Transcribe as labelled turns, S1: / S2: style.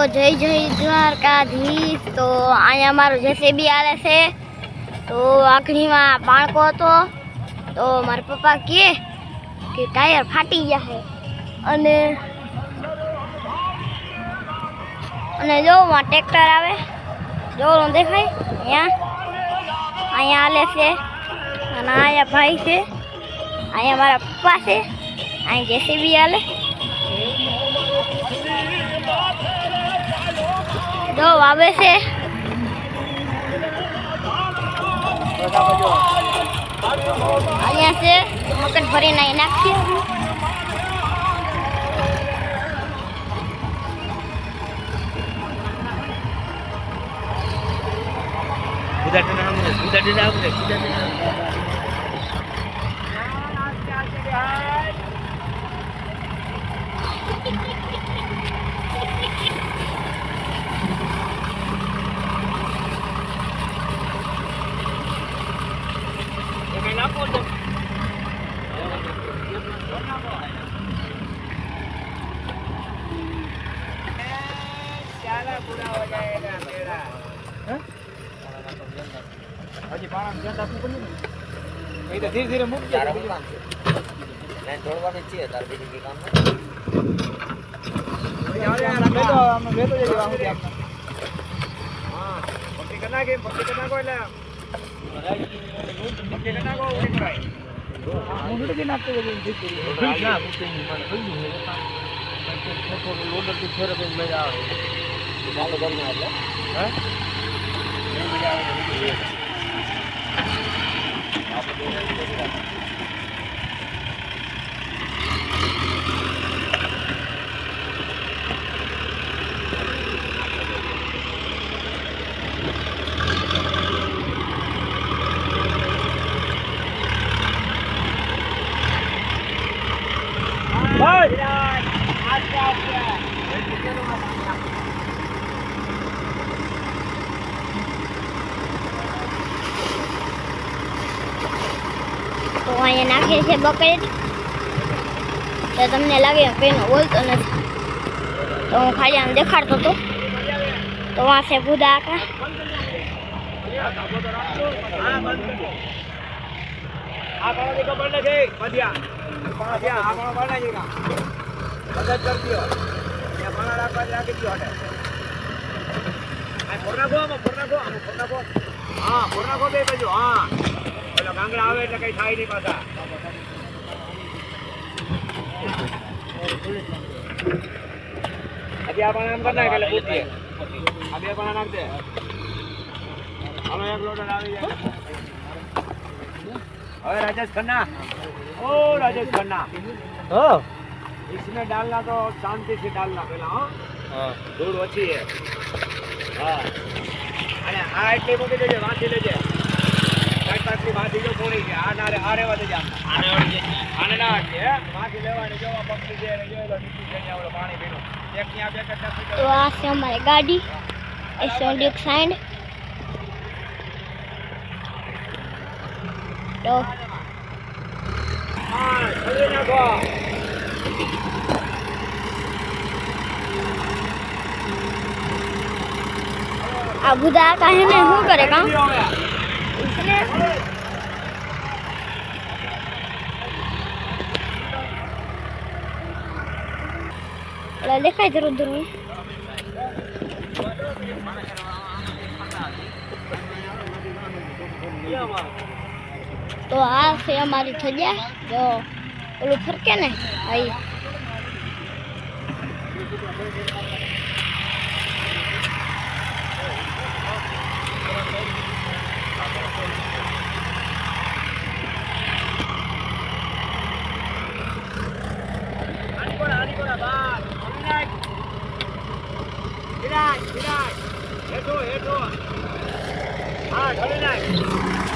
S1: જય જય દ્વારકાધીશ। તો અહીંયા મારું જેસીબી આલે છે। તો આખરીમાં બાળકો હતો તો મારા પપ્પા કહે કે ટાયર ફાટી ગયા છે અને જો માં ટ્રેક્ટર આવે જો દેખાય અહીંયા આલે છે અને અહીંયા ભાઈ છે, અહીંયા મારા પપ્પા છે, અહીંયા જેસીબી આલે જો આવે છે। અહીંયા છે મકર ભરીને અહીં નાખીએ।
S2: धीरे धीरे मुक जा छोड़वानी चाहिए तार बीजी की काम पक्की करना को पक्की करना को मुंडे के नाते ना लोडर की फेर पे ले जा चालू करना है
S1: તો અહીંયા નાખીએ છે બકેટ। તો તમને લાગે પેનો બોલતો નથી તો હું ખાલી આમ દેખાડતો હતો તો વहाँ से बुदा का
S2: देखो बढ़ने से बढ़िया बढ़ना जाएगा मदद कर दियो ये खाना लाके दियो हटे फोरना को हां फोरना को दे देजो। हां પેલો ગાંગડા આવે એટલે કઈ થાય નહીં પાછા। અભી આ પાણા આમ કરના એટલે પૂછીએ અભી આ પાણા નાખ દે હાલો એક લોડર આવી જાય। હવે राजेश खन्ना ओ राजेश खन्ना हां इसमें डालना तो शांति से डालना पहला। हां धूल ओછી है। हां અને આ એટલે મોટી લેજે વાંચી લેજે કાટલી વાંચી જો કોણી છે આ નારે આરે વાદે જા આરે વાદે આને ના છે વાંચી લેવાની જોવા પક્ષી છે ને જોઈલો નીચે જઈને આવડો પાણી પીનો એક ત્યાં બે કટકા
S1: तो आज से हमारी गाड़ी ऐसे ड्यूक साइड तो
S2: हां चले ना गो
S1: आ बुदा का है ना શું કરે કામ इसने દેખાય જરૂર જરૂર તો આ છે અમારી થજા જો ઓલું ફરકે ને આઈ
S2: हेठो हाँ ढोली नाख